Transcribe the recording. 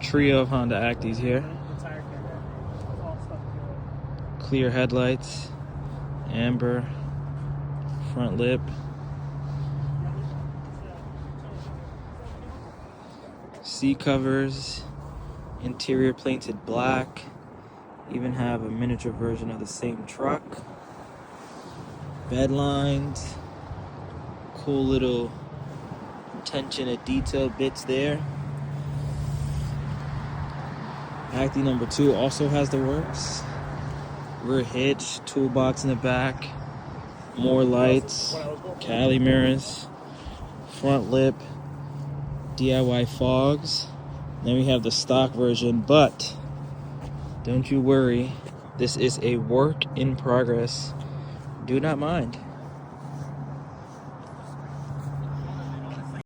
trio of Honda Acties here. Clear headlights, amber front lip, seat covers, interior painted black. Even have a miniature version of the same truck. Bed lines, cool little attention to detail bits there. Acty number 2 also has the works. Rear hitch, toolbox in the back, more lights, Cali mirrors, front lip, DIY fogs. Then we have the stock version, but don't you worry, this is a work in progress. Do not mind.